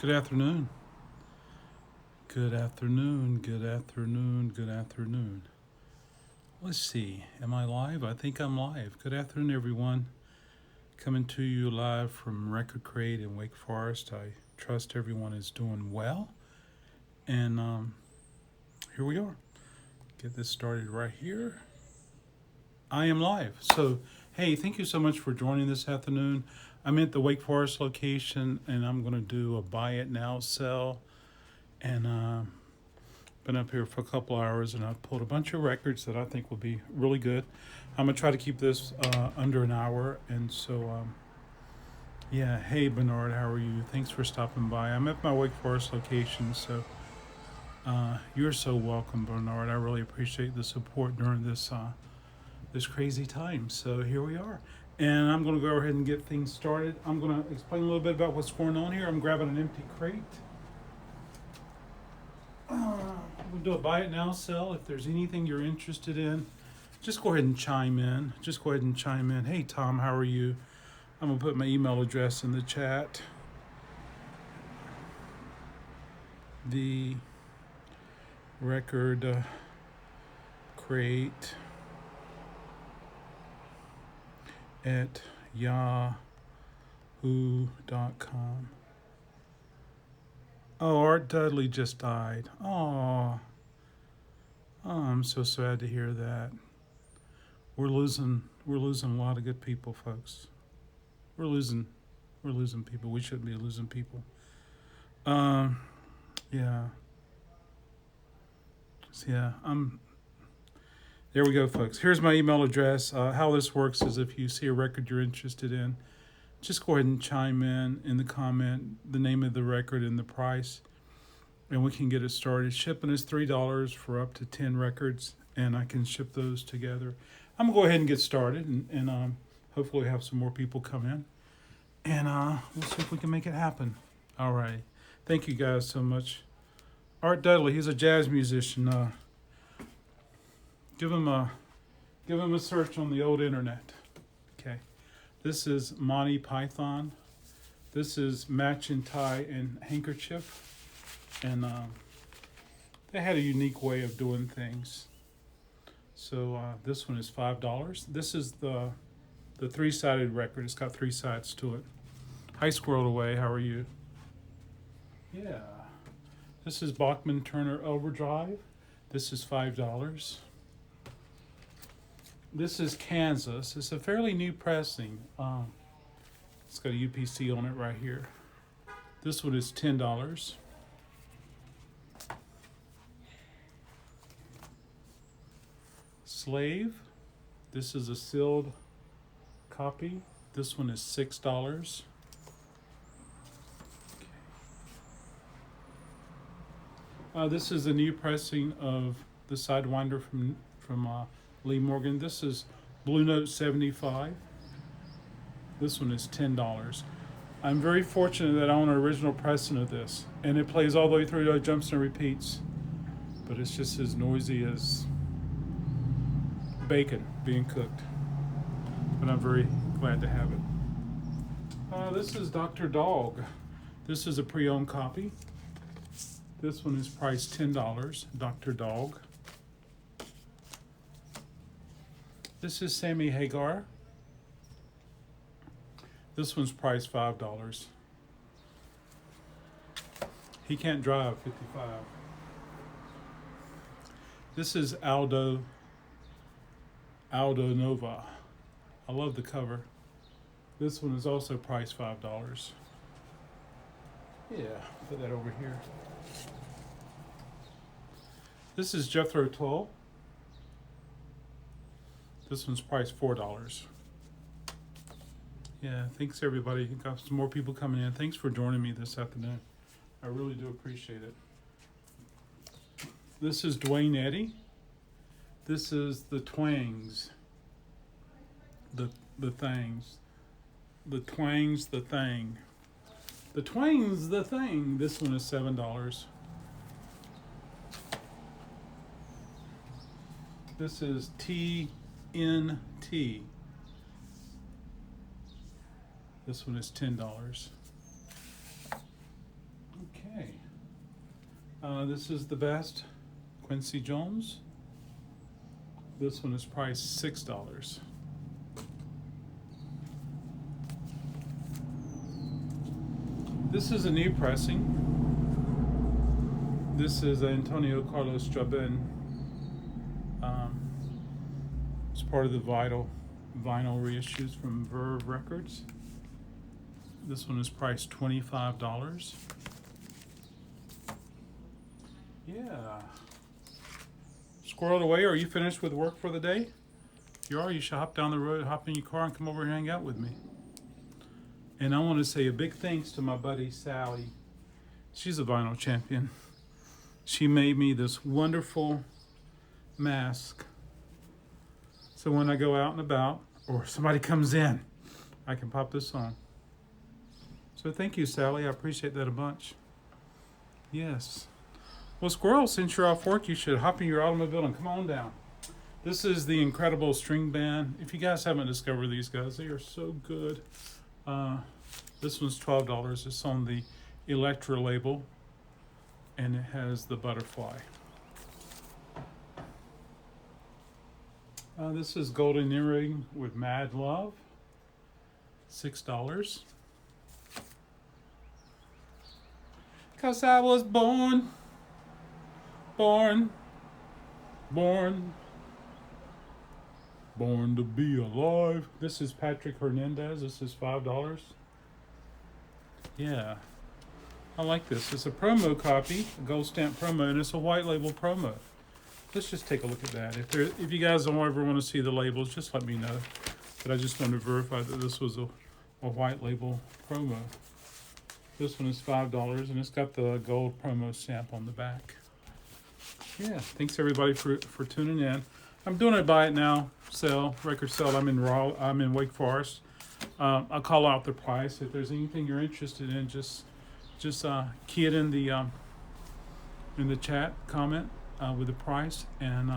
Good afternoon. Good afternoon. Good afternoon. Good afternoon. Let's see. Am I live? I think I'm live. Good afternoon, everyone. Coming to you live from Record Crate in Wake Forest. I trust everyone is doing well. And here we are. Get this started right here. I am live. So, hey, thank you so much for joining this afternoon. I'm at the Wake Forest location, and I'm going to do a buy it now sell. And been up here for a couple hours, and I've pulled a bunch of records that I think will be really good. I'm going to try to keep this under an hour. And so, yeah, hey, Bernard, how are you? Thanks for stopping by. I'm at my Wake Forest location, so you're so welcome, Bernard. I really appreciate the support during this crazy time. So here we are. And I'm going to go ahead and get things started. I'm going to explain a little bit about what's going on here. I'm grabbing an empty crate. We'll do a buy it now sell. If there's anything you're interested in, just go ahead and chime in. Hey, Tom, how are you? I'm going to put my email address in the chat. The record crate at yahoo.com. Oh, Art Dudley just died. Oh, I'm so sad to hear that. We're losing a lot of good people, folks. We're losing people. We shouldn't be losing people. Yeah. So yeah, there we go, folks. Here's my email address. How this works is if you see a record you're interested in, just go ahead and chime in the comment, the name of the record and the price, and we can get it started. Shipping is $3 for up to 10 records, and I can ship those together. I'm going to go ahead and get started, and hopefully have some more people come in, and we'll see if we can make it happen. All right. Thank you guys so much. Art Dudley, he's a jazz musician. Give him a search on the old internet. Okay. This is Monty Python. This is Match and Tie and Handkerchief. And they had a unique way of doing things. So this one is $5. This is the three-sided record. It's got three sides to it. Hi, Squirrel Away. How are you? Yeah. This is Bachman Turner Overdrive. This is $5. This is Kansas. It's a fairly new pressing. It's got a UPC on it right here. This one is $10. Slave. This is a sealed copy. This one is $6. This is a new pressing of the Sidewinder from Lee Morgan. This is Blue Note 75. This one is $10. I'm very fortunate that I own an original pressing of this, and it plays all the way through. It jumps and repeats, but it's just as noisy as bacon being cooked. But I'm very glad to have it. This is Dr. Dog. This is a pre-owned copy. This one is priced $10, Dr. Dog. This is Sammy Hagar. This one's priced $5. He can't drive 55. This is Aldo Nova. I love the cover. This one is also priced $5. Yeah, put that over here. This is Jethro Tull. This one's priced $4. Yeah, thanks everybody. Got some more people coming in. Thanks for joining me this afternoon. I really do appreciate it. This is Dwayne Eddy. This is the Twangs. The Thangs. The Twangs, the Thing. The Twangs, the Thing. This one is $7. This is TNT. This one is $10. This is the best Quincy Jones. This one is priced $6. This is a new pressing. This is Antonio Carlos Jobim. It's part of the vinyl reissues from Verve Records. This one is priced $25. Yeah. Squirreled away. Are you finished with work for the day? If you are, you should hop down the road, hop in your car, and come over and hang out with me. And I want to say a big thanks to my buddy Sally. She's a vinyl champion. She made me this wonderful mask. So when I go out and about, or somebody comes in, I can pop this on. So thank you, Sally. I appreciate that a bunch. Yes. Well, Squirrel, since you're off work, you should hop in your automobile and come on down. This is the incredible string band. If you guys haven't discovered these guys, they are so good. This one's $12. It's on the Electra label, and it has the butterfly. This is Golden Earring with Mad Love, $6. 'Cause I was born to be alive. This is Patrick Hernandez. This is $5. Yeah, I like this. It's a promo copy, a gold stamp promo, and it's a white label promo. Let's just take a look at that. If you guys don't ever want to see the labels, just let me know. But I just wanted to verify that this was a white label promo. This one is $5, and it's got the gold promo stamp on the back. Yeah, thanks everybody for tuning in. I'm doing a buy it now sale, record sale. I'm in Wake Forest. I'll call out the price. If there's anything you're interested in, just key it in the chat comment with the price, and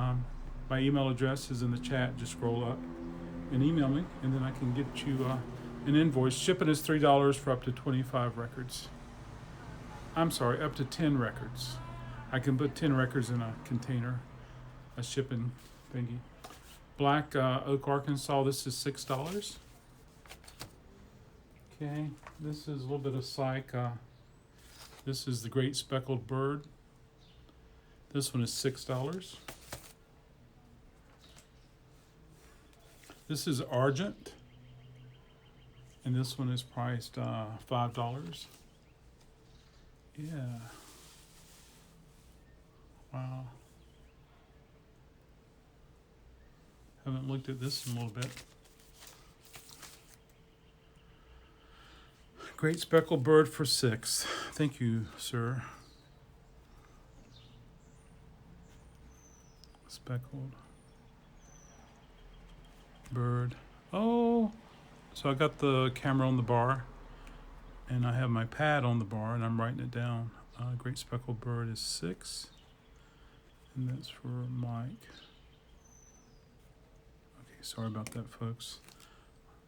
my email address is in the chat. Just scroll up and email me, and then I can get you an invoice. Shipping is $3 for up to 25 records. I'm sorry, up to 10 records. I can put 10 records in a container, a shipping thingy. Black Oak, Arkansas, this is $6. Okay, this is a little bit of psych. This is the Great Speckled Bird. This one is $6. This is Argent, and this one is priced $5. Yeah. Wow. Haven't looked at this in a little bit. Great Speckled Bird for $6. Thank you, sir. Speckled Bird. Oh, so I got the camera on the bar, and I have my pad on the bar, and I'm writing it down. Great Speckled Bird is $6. And that's for Mike. Okay, sorry about that, folks.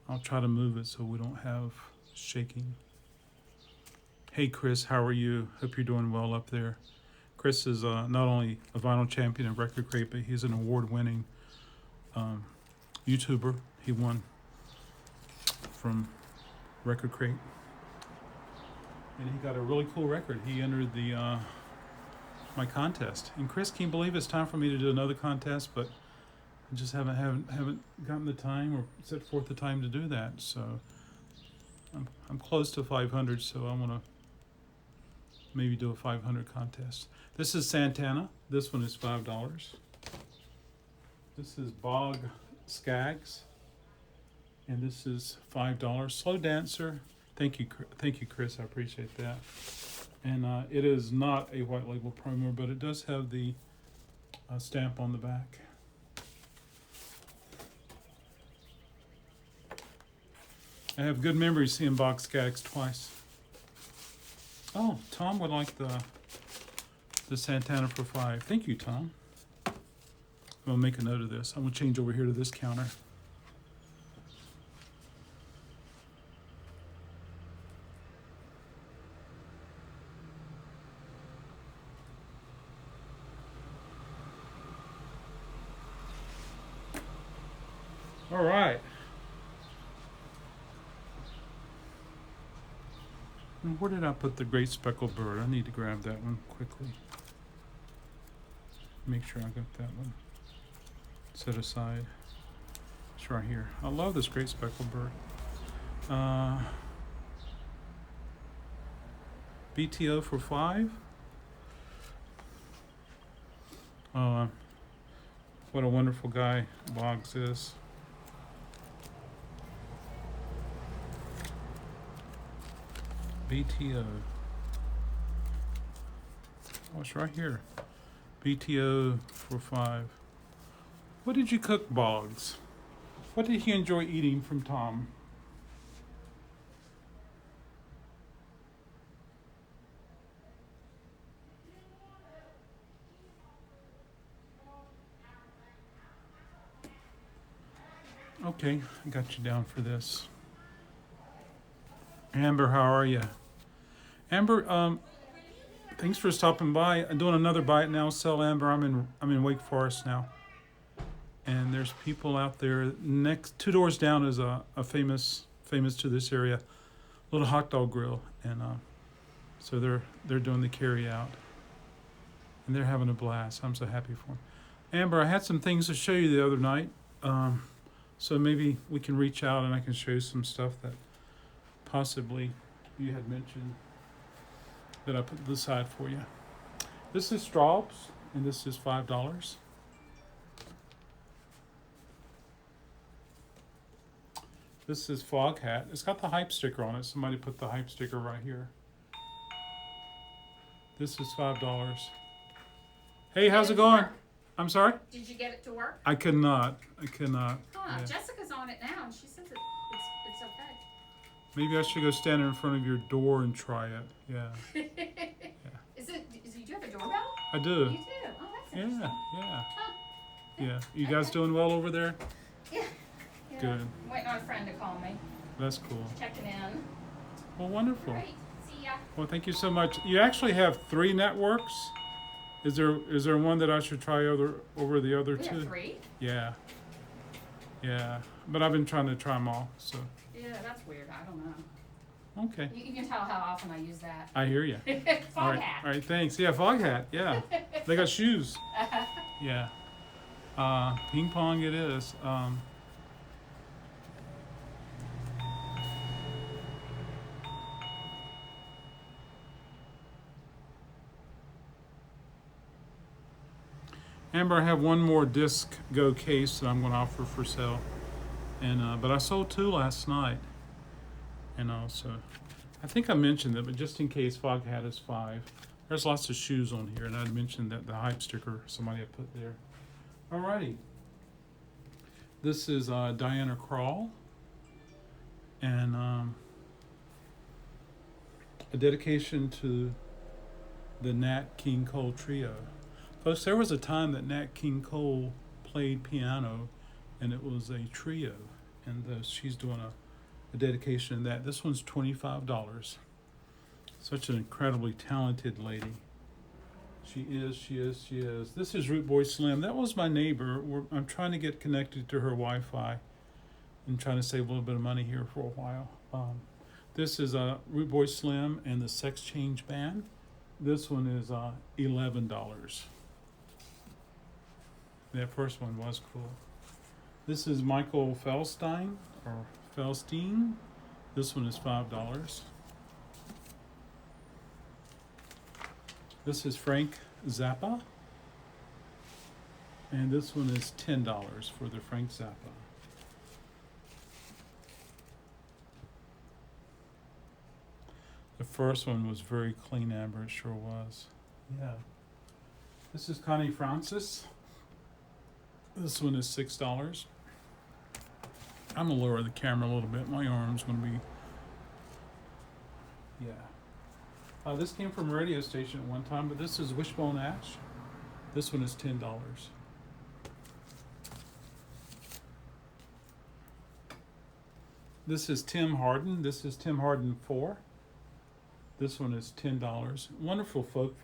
I'll try to move it so we don't have shaking. Hey, Chris, how are you? Hope you're doing well up there. Chris is not only a vinyl champion and record crate, but he's an award-winning YouTuber. He won from Record Crate. And he got a really cool record. He entered the my contest. And Chris, can you believe it's time for me to do another contest, but I just haven't gotten the time or set forth the time to do that. So I'm close to 500, so I want to maybe do a 500 contest. This is Santana. This one is $5. This is Bog Skaggs, and this is $5. Slow Dancer. Thank you, Chris. I appreciate that. And it is not a white label promo, but it does have the stamp on the back. I have good memories seeing Bog Skaggs twice. Oh, Tom would like the Santana for $5. Thank you, Tom. I'm gonna make a note of this. I'm gonna change over here to this counter. All right. And where did I put the great speckled bird? I need to grab that one quickly. Make sure I got that one set aside. It's right here. I love this great speckled bird. BTO for 5. What a wonderful guy Boggs is. BTO. Oh, it's right here. BTO for 5. What did you cook, Boggs? What did he enjoy eating from Tom? Okay, I got you down for this. Amber, how are you? Amber, thanks for stopping by. I'm doing another buy it now, sell Amber. I'm in Wake Forest now, and there's people out there. Next 2 doors down is a famous to this area, little hot dog grill, and so they're doing the carry out, and they're having a blast. I'm so happy for them. Amber, I had some things to show you the other night. So maybe we can reach out and I can show you some stuff that possibly you had mentioned that I put to the side for you. This is Straub's, and this is $5. This is Fog Hat. It's got the hype sticker on it. Somebody put the hype sticker right here. This is $5. Hey, how's it going? I'm sorry? Did you get it to work? I could not. Huh, Yeah. Jessica's on it now, and she says it's okay. Maybe I should go stand in front of your door and try it. Yeah. Is it, do you have a doorbell? I do. You do? Oh, that's interesting. Yeah. Huh. Yeah. You guys doing well over there? Yeah. Good. I'm waiting on a friend to call me. That's cool. Checking in. Well, wonderful. Great. See ya. Well, thank you so much. You actually have 3 networks. Is there one that I should try over the other We 2? have 3? Yeah. But I've been trying to try them all. So Yeah, that's weird. I don't know. okay. You can tell how often I use that. I hear you. Fog hat. All right. Thanks. Yeah, Fog Hat. Yeah. They got shoes. Yeah. Ping pong it is. Amber, I have one more disc go case that I'm going to offer for sale, and but I sold 2 last night, and also I think I mentioned that, but just in case, Fog Hat is 5. There's lots of shoes on here, and I'd mentioned that the hype sticker somebody had put there. Alrighty, this is Diana Krall, and a dedication to the Nat King Cole Trio. Folks, there was a time that Nat King Cole played piano, and it was a trio, and she's doing a dedication of that. This one's $25. Such an incredibly talented lady. She is. This is Root Boy Slim. That was my neighbor. I'm trying to get connected to her Wi-Fi and trying to save a little bit of money here for a while. This is Root Boy Slim and the Sex Change Band. This one is $11. That first one was cool. This is Michael Felstein. This one is $5. This is Frank Zappa. And this one is $10 for the Frank Zappa. The first one was very clean, Amber. It sure was. Yeah. This is Connie Francis. This one is $6. I'm gonna lower the camera a little bit. My arm's gonna be. Yeah. This came from a radio station at one time, but this is Wishbone Ash. This one is $10. This is Tim Harden. This is Tim Harden 4. This one is $10. Wonderful folk,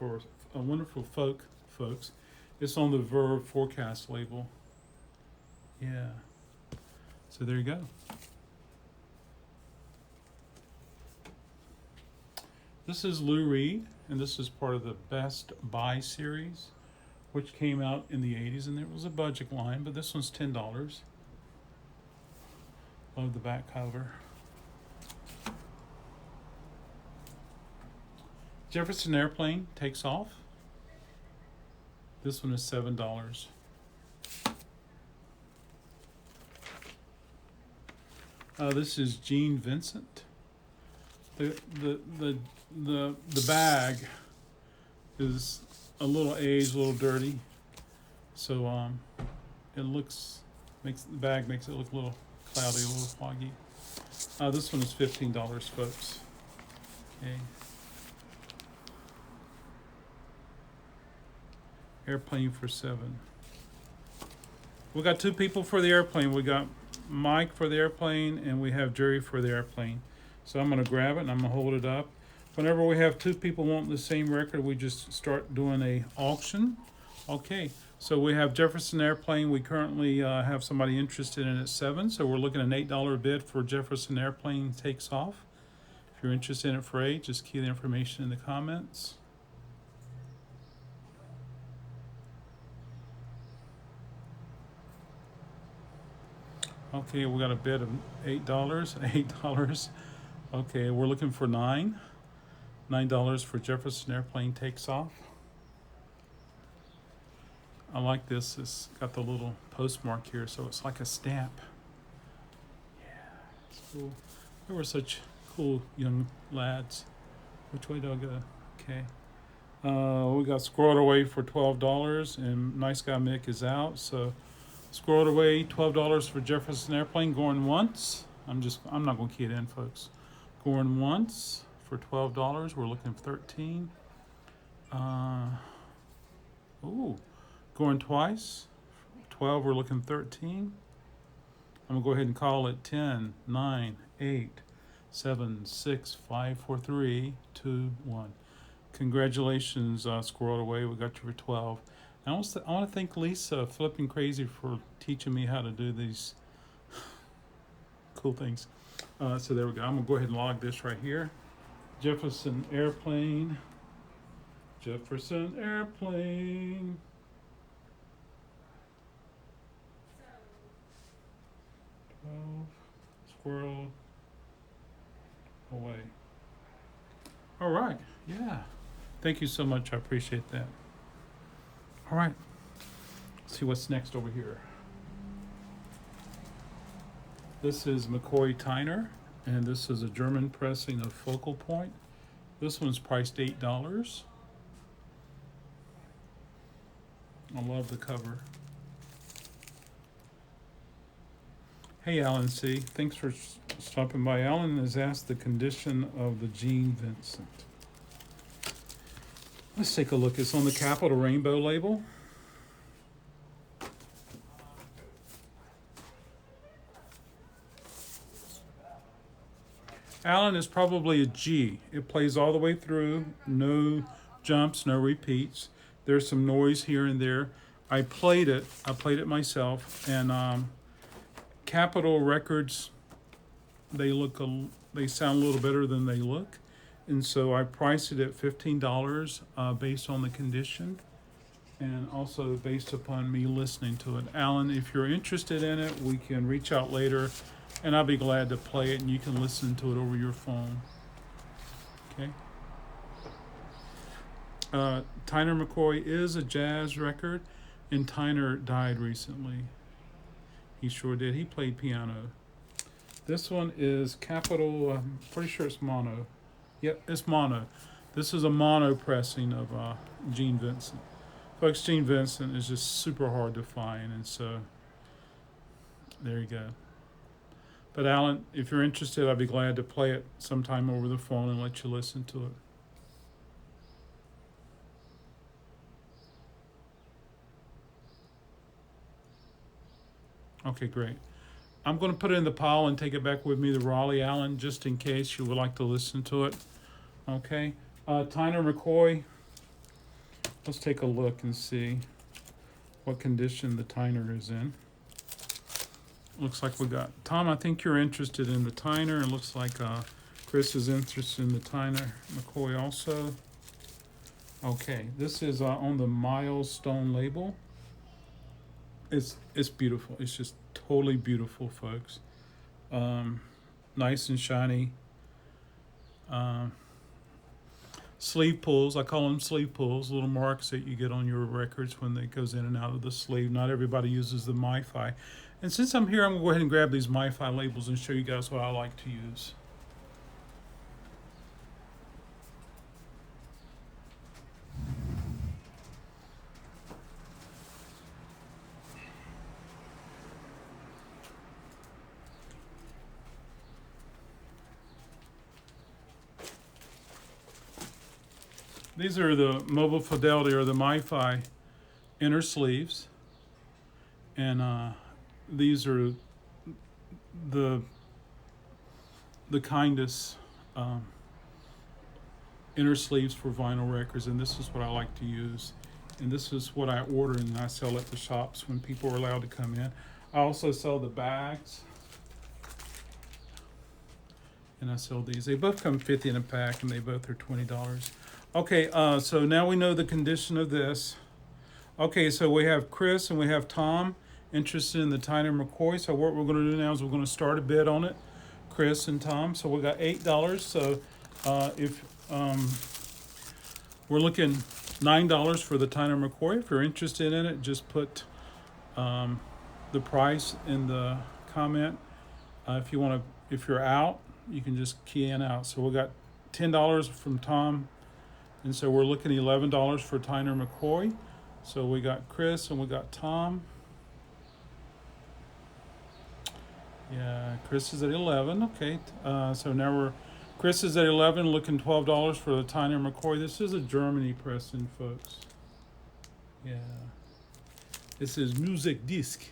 folks. It's on the Verve Forecast label. Yeah. So there you go. This is Lou Reed, and this is part of the Best Buy series, which came out in the 80s, and it was a budget line, but this one's $10. Love the back cover. Jefferson Airplane takes off. This one is $7. This is Gene Vincent. The bag is a little aged, a little dirty, so it makes the bag makes it look a little cloudy, a little foggy. This one is $15, folks. Okay. Airplane for $7. We got two people for the airplane. We got Mike for the airplane, and we have Jerry for the airplane. So I'm going to grab it and I'm going to hold it up. Whenever we have two people wanting the same record, we just start doing a auction. Okay, so we have Jefferson Airplane. We currently have somebody interested in it at $7. So we're looking at an $8 bid for Jefferson Airplane takes off. If you're interested in it for $8, just key the information in the comments. Okay, we got a bid of $8, $8. Okay, we're looking for $9 for Jefferson Airplane takes off. I like this. It's got the little postmark here, so it's like a stamp. Yeah, it's cool. They were such cool young lads. Which way do I go? Okay. We got Squirreled Away for $12, and Nice Guy Mick is out, so Squirreled Away, $12 for Jefferson Airplane, going once. I'm not going to key it in, folks. Going once for $12. We're looking for 13. Going twice. 12, we're looking 13. I'm going to go ahead and call it 10, 9, 8, 7, 6, 5, 4, 3, 2, 1. Congratulations, Squirreled Away. We got you for 12. I want to thank Lisa Flipping Crazy for teaching me how to do these cool things. So there we go. I'm going to go ahead and log this right here. Jefferson Airplane. Jefferson Airplane. Squirrel Away. All right. Yeah. Thank you so much. I appreciate that. All right. Let's see what's next over here. This is McCoy Tyner, and this is a German pressing of Focal Point. This one's priced $8. I love the cover. Hey, Alan C. Thanks for stopping by. Alan has asked the condition of the Gene Vincent. Let's take a look. It's on the Capital Rainbow label. Alan is probably a G. It plays all the way through. No jumps, no repeats. There's some noise here and there. I played it myself, and Capitol records, they sound a little better than they look. And so I priced it at $15 based on the condition, and also based upon me listening to it. Alan, if you're interested in it, we can reach out later, and I'll be glad to play it, and you can listen to it over your phone. Okay? Tyner McCoy is a jazz record, and Tyner died recently. He sure did. He played piano. This one is Capitol, I'm pretty sure it's mono. Yep, it's mono. This is a mono pressing of Gene Vincent. Folks, Gene Vincent is just super hard to find, and so there you go. But Alan, if you're interested, I'd be glad to play it sometime over the phone and let you listen to it. Okay, great. I'm going to put it in the pile and take it back with me to Raleigh, Alan, just in case you would like to listen to it. Okay. Tyner McCoy. Let's take a look and see what condition the Tyner is in. looks like we got Tom. I think you're interested in the Tyner, and looks like Chris is interested in the Tyner McCoy also. Okay, this is on the milestone label. It's beautiful. It's just totally beautiful, folks. Nice and shiny. Sleeve pulls. I call them sleeve pulls. Little marks that you get on your records when it goes in and out of the sleeve. Not everybody uses the MiFi. And since I'm here, I'm gonna go ahead and grab these MiFi labels and show you guys what I like to use. These are the Mobile Fidelity or the MiFi inner sleeves, and these are the kindest inner sleeves for vinyl records, and this is what I like to use, and this is what I order and I sell at the shops when people are allowed to come in. I also sell the bags, and I sell these. They both come 50 in a pack, and they both are $20. Okay, so now we know the condition of this. Okay, so we have Chris and we have Tom interested in the Tyner McCoy. So what we're going to do now is we're going to start a bid on it, Chris and Tom. So we got $8. So if we're looking $9 for the Tyner McCoy. If you're interested in it, just put the price in the comment. If you're out, you can just key in out. So we got $10 from Tom. And so we're looking $11 for Tyner McCoy. So we got Chris and we got Tom. Yeah, Chris is at 11. Okay, so now Chris is at 11, looking $12 for the Tyner McCoy. This is a Germany pressing, folks. Yeah, this is music disc.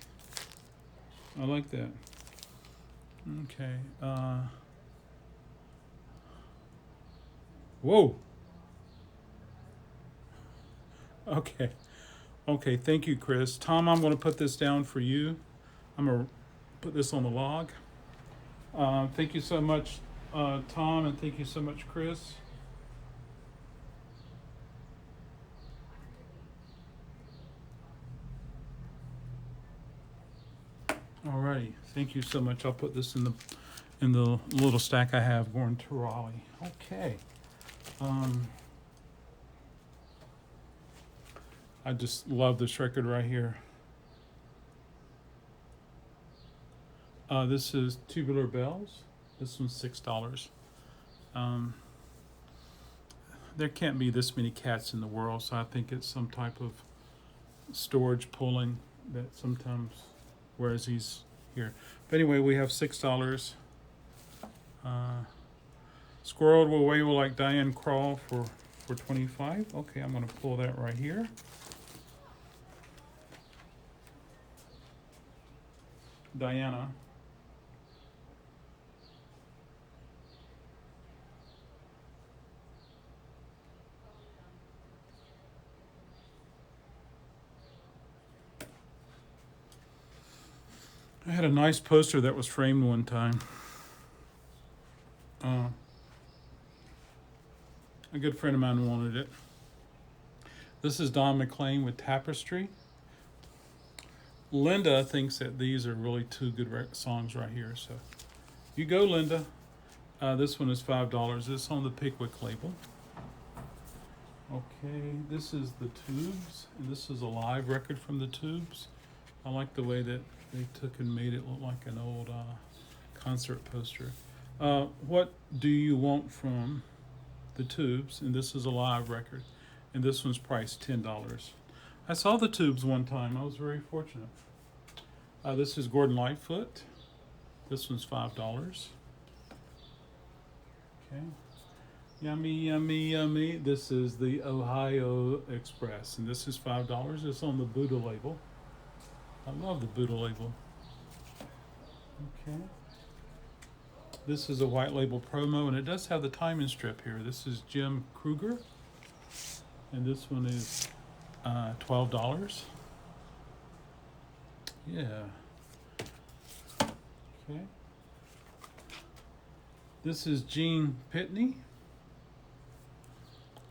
I like that. Okay. Whoa. Okay, thank you, Chris. Tom, I'm going to put this down for you. I'm going to put this on the log. Thank you so much, Tom, and thank you so much, Chris. Alrighty, thank you so much. I'll put this in the little stack I have going to Raleigh. Okay. I just love this record right here. This is Tubular Bells. This one's $6. There can't be this many cats in the world, so I think it's some type of storage pulling that sometimes wears these here. But anyway, we have $6. Squirreled Away Like Diane Crawl for 25. Okay, I'm going to pull that right here. Diana. I had a nice poster that was framed one time. A good friend of mine wanted it. This is Don McLean with Tapestry. Linda thinks that these are really two good songs right here. So you go, Linda. This one is $5. This is on the Pickwick label. Okay, this is the Tubes, and this is a live record from the Tubes. I like the way that they took and made it look like an old concert poster. What Do You Want from the Tubes? And this is a live record, and this one's priced $10. I saw the Tubes one time. I was very fortunate. This is Gordon Lightfoot. This one's $5. Okay. Yummy, yummy, yummy. This is the Ohio Express, and this is $5. It's on the Buddha label. I love the Buddha label. Okay. This is a white label promo, and it does have the timing strip here. This is Jim Kruger, and this one is $12. Yeah. Okay. This is Gene Pitney.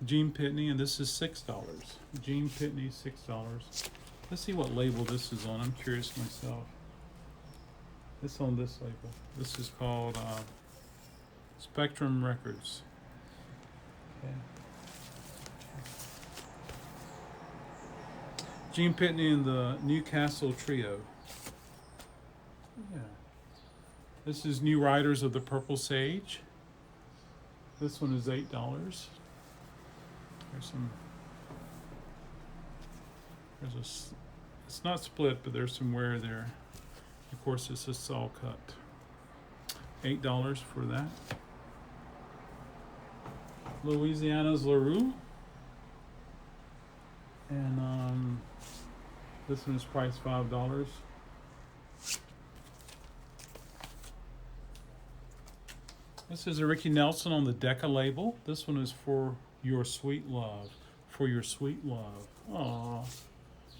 Gene Pitney, and this is $6. Gene Pitney, $6. Let's see what label this is on. I'm curious myself. It's on this label. This is called Spectrum Records. Okay. Gene Pitney and the Newcastle Trio. Yeah. This is New Riders of the Purple Sage. This one is $8. It's not split, but there's some wear there. Of course, it's a saw cut. $8 for that. Louisiana's LaRue. And this one is priced $5. This is a Ricky Nelson on the Decca label. This one is For Your Sweet Love. For Your Sweet Love. Aww.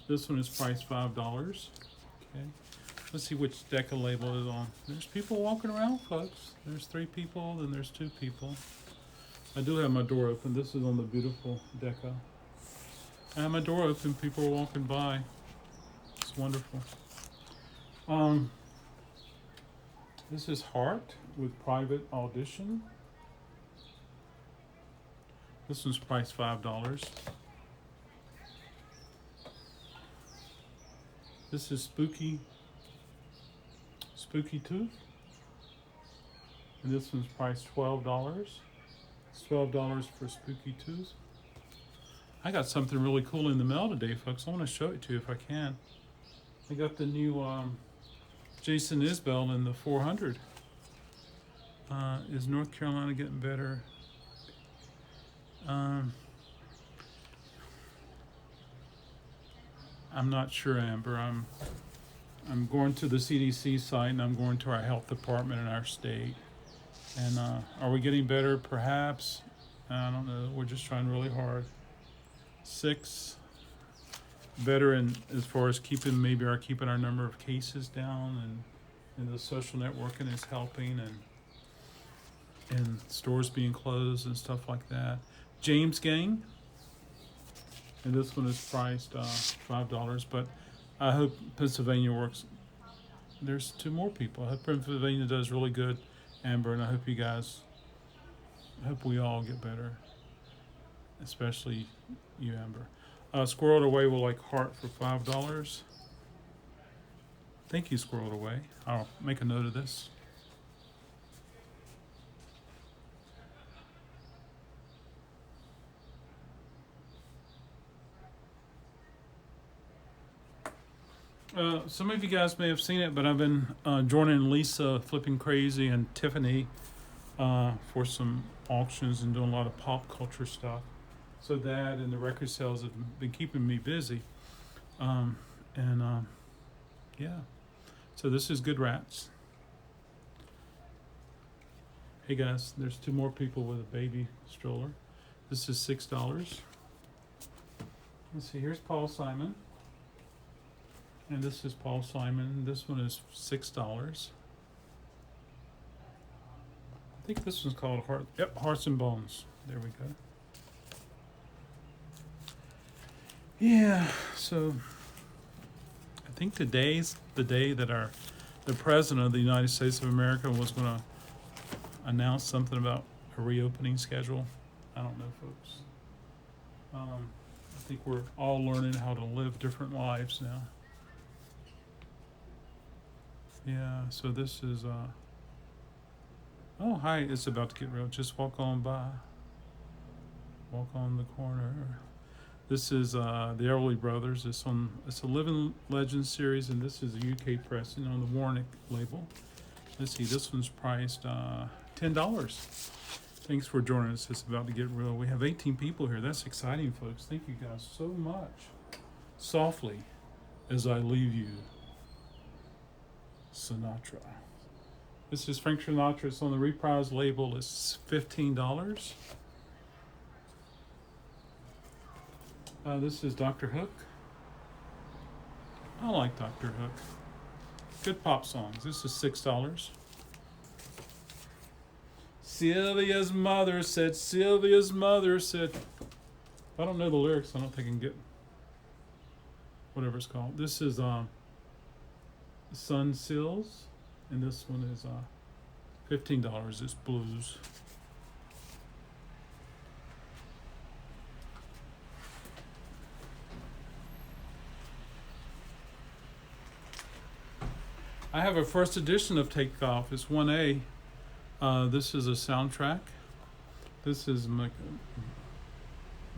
This one is priced $5. Okay. Let's see which Decca label is on. There's people walking around, folks. There's 3 people, then there's 2 people. I do have my door open. This is on the beautiful Decca. I have my door open. People are walking by. It's wonderful. This is Heart with Private Audition. This one's priced $5. This is Spooky Tooth. And this one's priced $12. It's $12 for Spooky Tooth. I got something really cool in the mail today, folks. I want to show it to you if I can. I got the new Jason Isbell in the 400. Is North Carolina getting better? I'm not sure, Amber. I'm going to the CDC site and I'm going to our health department in our state. And are we getting better? Perhaps. I don't know. We're just trying really hard. 6 better in as far as keeping our number of cases down, and the social networking is helping, and stores being closed and stuff like that. James Gang, and this one is priced $5, but I hope Pennsylvania works. There's 2 more people. I hope Pennsylvania does really good, Amber, and I hope we all get better, especially you, Amber. Squirreled Away will like Heart for $5. Thank you, Squirreled Away. I'll make a note of this. Some of you guys may have seen it, but I've been joining Lisa Flipping Crazy and Tiffany for some auctions and doing a lot of pop culture stuff. So that and the record sales have been keeping me busy. Yeah. So this is Good Rats. Hey guys, there's 2 more people with a baby stroller. This is $6. Let's see, here's Paul Simon. And this is Paul Simon. This one is $6. I think this one's called Hearts and Bones. There we go. Yeah, so I think today's the day that the President of the United States of America was going to announce something about a reopening schedule. I don't know, folks. I think we're all learning how to live different lives now. Yeah, so this is, oh, hi, it's about to get real. Just walk on by. Walk on the corner. This is the Everly Brothers. It's a Living Legends series, and this is a UK pressing on the Warnick label. Let's see, this one's priced $10. Thanks for joining us. It's about to get real. We have 18 people here. That's exciting, folks. Thank you guys so much. Softly, as I leave you, Sinatra. This is Frank Sinatra. It's on the Reprise label. It's $15. This is Dr. Hook. I like Dr. Hook. Good pop songs. This is $6. Sylvia's mother said, Sylvia's mother said. If I don't know the lyrics, I don't think I can get whatever it's called. This is Sun Sills, and this one is $15. It's blues. I have a first edition of Takeoff. It's 1A. This is a soundtrack. This is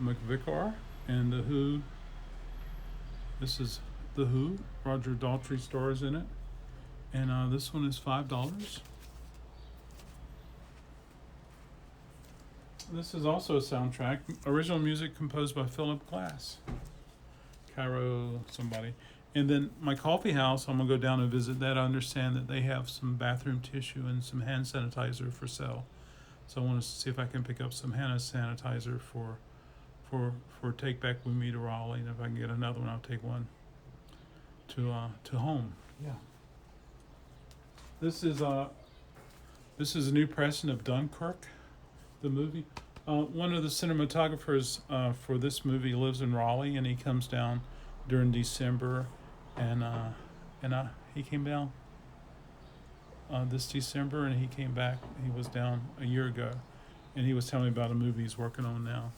McVicar and The Who. This is The Who. Roger Daltrey stars in it. And this one is $5. This is also a soundtrack. Original music composed by Philip Glass. Cairo somebody. And then my coffee house, I'm going to go down and visit that. I understand that they have some bathroom tissue and some hand sanitizer for sale. So I want to see if I can pick up some hand sanitizer for take back when we meet to Raleigh. And if I can get another one, I'll take one to home. Yeah. This is a new pressing of Dunkirk, the movie. One of the cinematographers for this movie lives in Raleigh, and he comes down during December. And he came down this December, and he came back. He was down a year ago, and he was telling me about a movie he's working on now,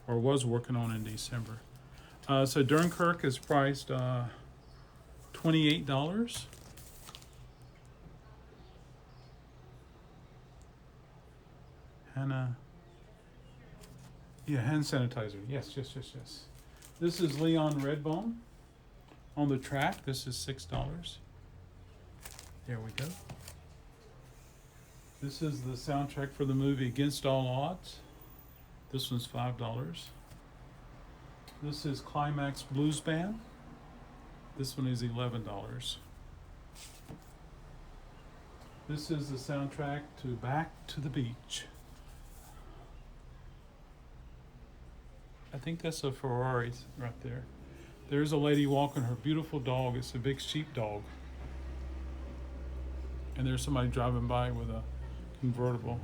or was working on in December. So Dunkirk is priced $28. And hand sanitizer. Yes. This is Leon Redbone. On the track, this is $6. There we go. This is the soundtrack for the movie Against All Odds. This one's $5. This is Climax Blues Band. This one is $11. This is the soundtrack to Back to the Beach. I think that's a Ferrari right there. There's a lady walking her beautiful dog. It's a big sheepdog. And there's somebody driving by with a convertible.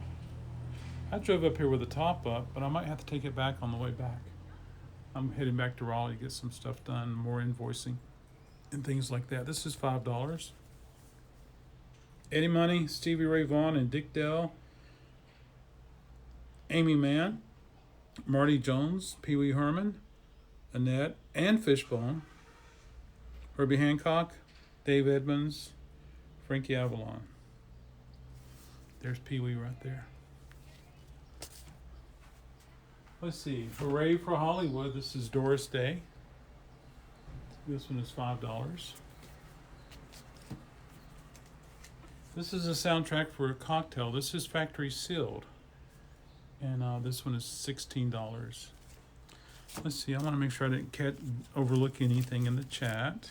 I drove up here with the top up, but I might have to take it back on the way back. I'm heading back to Raleigh to get some stuff done, more invoicing and things like that. This is $5. Eddie Money, Stevie Ray Vaughan, and Dick Dale. Amy Mann, Marty Jones, Pee Wee Herman, Annette, and Fishbone, Herbie Hancock, Dave Edmunds, Frankie Avalon. There's Pee Wee right there. Let's see, Hooray for Hollywood. This is Doris Day. This one is $5. This is a soundtrack for a cocktail. This is Factory Sealed. And this one is $16. Let's see, I want to make sure I didn't overlook anything in the chat.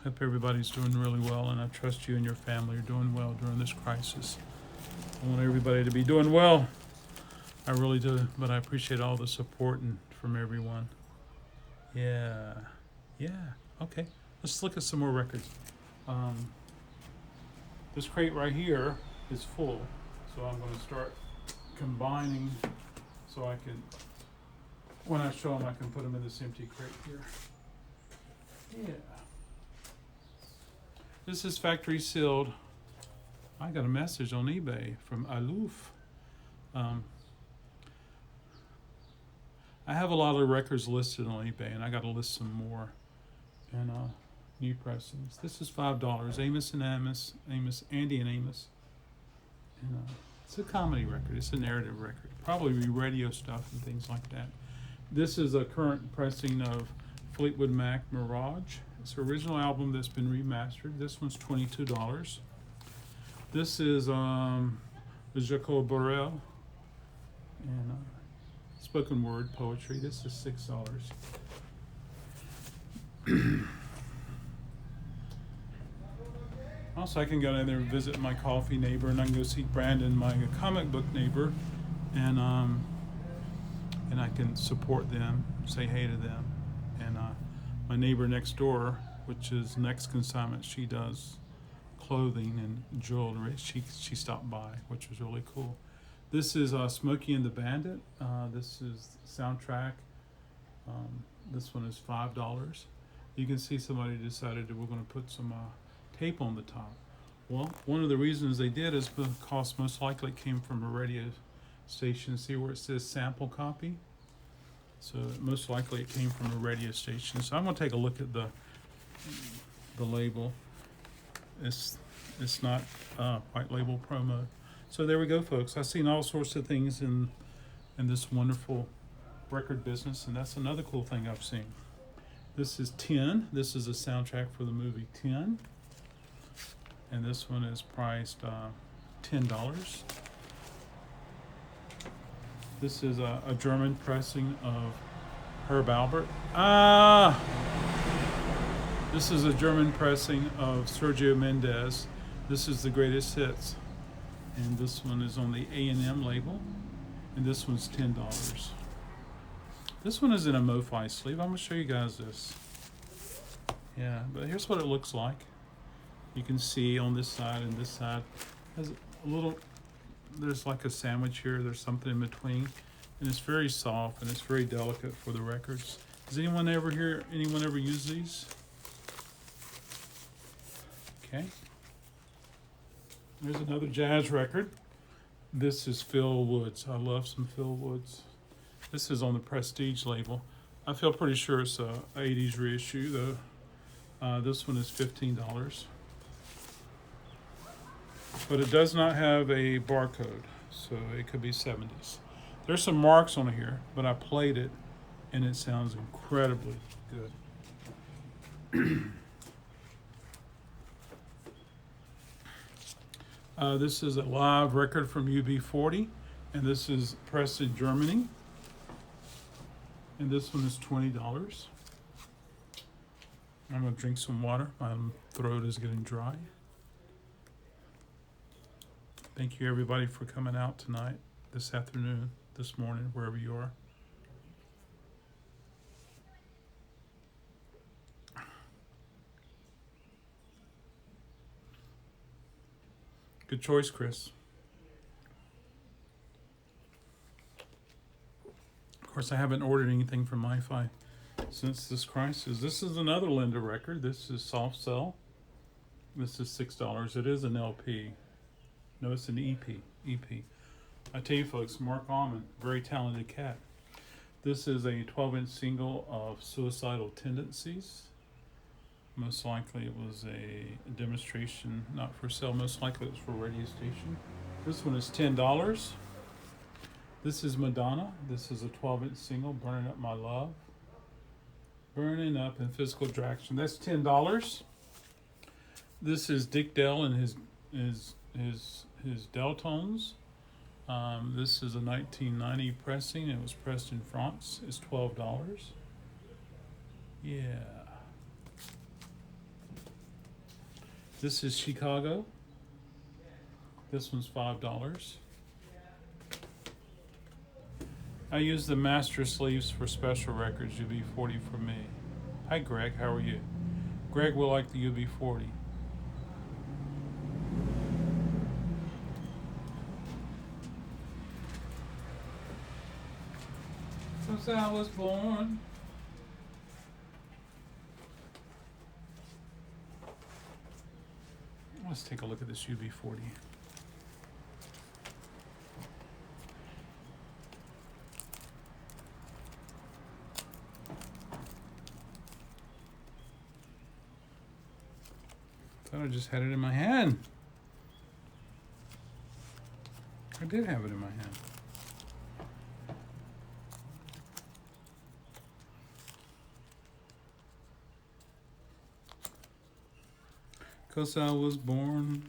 Hope everybody's doing really well, and I trust you and your family are doing well during this crisis. I want everybody to be doing well. I really do, but I appreciate all the support from everyone. Yeah, okay. Let's look at some more records. This crate right here is full, so I'm going to start combining so I can, when I show them, I can put them in this empty crate here. Yeah. This is Factory Sealed. I got a message on eBay from Alouf. I have a lot of records listed on eBay, and I got to list some more. And new pressings. This is $5. Amos and Amos, Andy and Amos. And it's a comedy record. It's a narrative record. Probably radio stuff and things like that. This is a current pressing of Fleetwood Mac Mirage. It's an original album that's been remastered. This one's $22. This is Jacob Borel and spoken word poetry. This is $6. Also, I can go down there and visit my coffee neighbor, and I can go see Brandon, my comic book neighbor, and I can support them, say hey to them. And my neighbor next door, which is Next Consignment. She does clothing and jewelry. She stopped by, which was really cool. This is Smokey and the Bandit. This is soundtrack. This one is $5. You can see somebody decided that we're going to put some tape on the top. Well, one of the reasons they did is because most likely it came from a radio station. See where it says sample copy? So most likely it came from a radio station. So I'm going to take a look at the label. It's not white label promo. So there we go, folks. I've seen all sorts of things in this wonderful record business, and that's another cool thing I've seen. This is 10. This is a soundtrack for the movie 10. And this one is priced $10. This is a German pressing of Herb Albert. This is a German pressing of Sergio Mendes. This is the greatest hits. And this one is on the A&M label. And this one's $10. This one is in a MoFi sleeve. I'm going to show you guys this. Yeah, but here's what it looks like. You can see on this side and this side has a little, there's like a sandwich here. There's something in between. And it's very soft and it's very delicate for the records. Does anyone ever use these? Okay. There's another jazz record. This is Phil Woods. I love some Phil Woods. This is on the Prestige label. I feel pretty sure it's a 80s reissue though. This one is $15. But it does not have a barcode, so it could be 70s. There's some marks on here, but I played it and it sounds incredibly good. This is a live record from UB40, and this is pressed in Germany. And this one is $20. I'm going to drink some water. My throat is getting dry. Thank you, everybody, for coming out tonight, this afternoon, this morning, wherever you are. Good choice, Chris. Of course, I haven't ordered anything from MiFi since this crisis. This is another Linda record. This is Soft Cell. This is $6. It is an LP. No, it's an EP. I tell you, folks, Mark Almond, very talented cat. This is a 12-inch single of Suicidal Tendencies. Most likely it was a demonstration, not for sale. Most likely it was for a radio station. This one is $10. This is Madonna. This is a 12-inch single, Burning Up My Love. Burning Up in Physical Attraction. That's $10. This is Dick Dale and his Deltones. This is a 1990 pressing. It was pressed in France. It's $12. Yeah. This is Chicago. This one's $5. I use the master sleeves for special records, UB40 for me. Hi Greg, how are you? Greg will like the UB40. Since I was born. Let's take a look at this UB40. Thought I just had it in my hand. I did have it in my hand. Cause I was born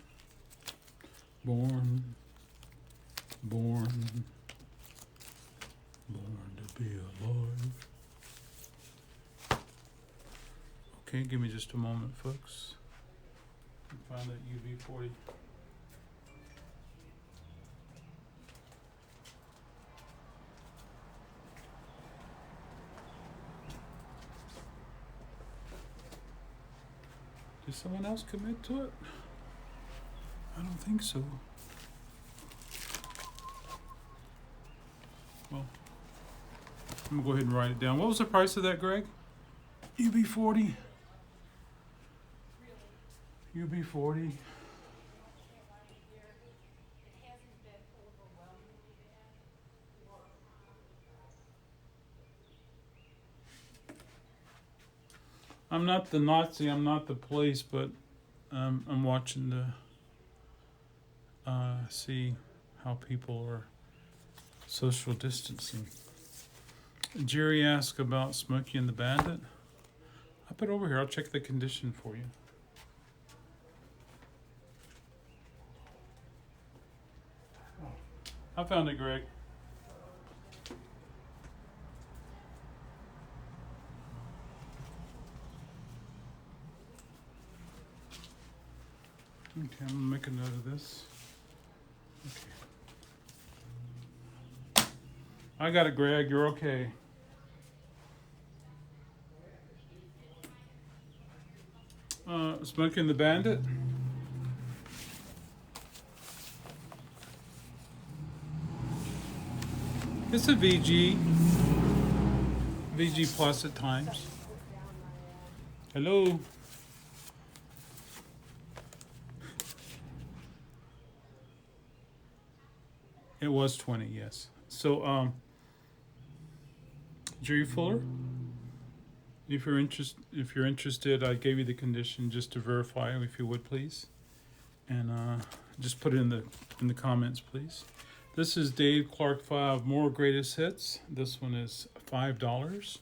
to be alive. Okay, give me just a moment, folks. Find that UB40. Did someone else commit to it? I don't think so. Well, I'm gonna go ahead and write it down. What was the price of that, Greg? UB40. UB40. I'm not the Nazi, I'm not the police, but I'm watching to see how people are social distancing. Jerry asked about Smokey and the Bandit. I'll put it over here. I'll check the condition for you. I found it, Greg. Okay, I'm gonna make a note of this. Okay. I got it, Greg. You're okay. Smokey and the Bandit. It's a VG plus at times. Hello. It was 20, yes. So, Jerry Fuller, if you're interested, I gave you the condition just to verify, if you would please, and just put it in the comments, please. This is Dave Clark 5 More Greatest Hits. This one is $5.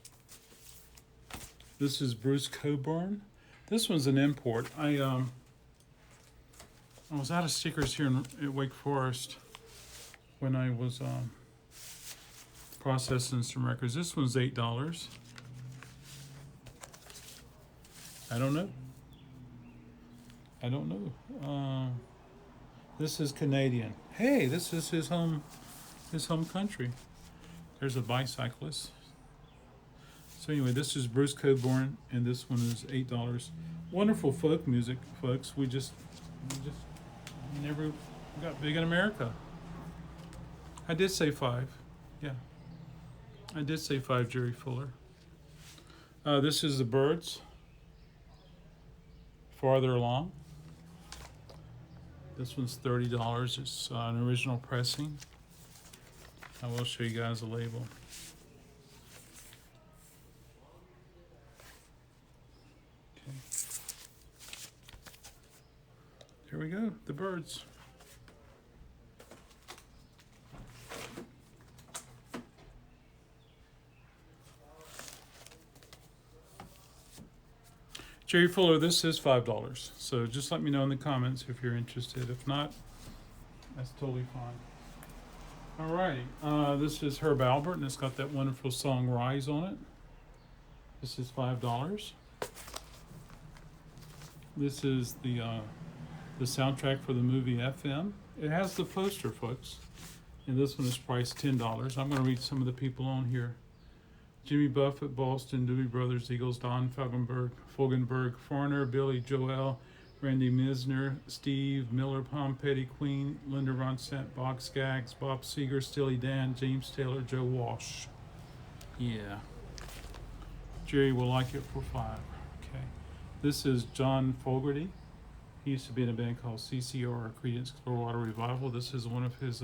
This is Bruce Coburn. This one's an import. I was out of stickers here at Wake Forest when I was processing some records. This one's $8. I don't know. This is Canadian. Hey, this is his home country. There's a bicyclist. So anyway, this is Bruce Coburn, and this one is $8. Wonderful folk music, folks. We just never got big in America. I did say 5. Yeah. I did say 5, Jerry Fuller. This is the Birds. Farther Along. This one's $30. It's an original pressing. I will show you guys the label. Okay. Here we go, the Birds. Jerry Fuller, this is $5. So just let me know in the comments if you're interested. If not, that's totally fine. Alrighty, this is Herb Albert, and it's got that wonderful song Rise on it. This is $5. This is the soundtrack for the movie FM. It has the poster, folks. And this one is priced $10. I'm going to read some of the people on here. Jimmy Buffett, Boston, Doobie Brothers, Eagles, Don Fogelberg, Foreigner, Billy Joel, Randy Misner, Steve Miller, Tom Petty, Queen, Linda Ronstadt, Bob Skaggs, Bob Seger, Steely Dan, James Taylor, Joe Walsh. Yeah. Jerry will like it for 5. Okay. This is John Fogerty. He used to be in a band called CCR, Creedence Clearwater Revival. This is one of his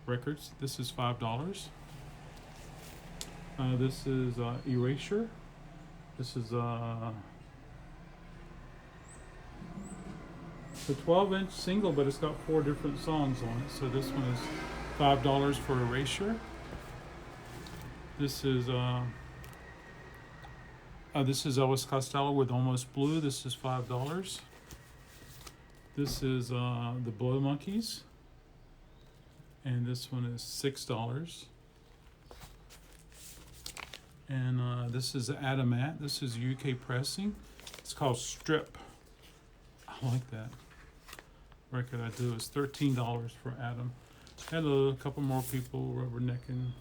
records. This is $5. This is Erasure. This is the 12-inch single, but it's got 4 different songs on it. So this one is $5 for Erasure. This is Elvis Costello with Almost Blue. This is $5. This is the Blow Monkeys, and this one is $6. And this is Adamat. This is UK pressing. It's called Strip. I like that record. I do. It's $13 for Adam. Hello, a couple more people rubbernecking.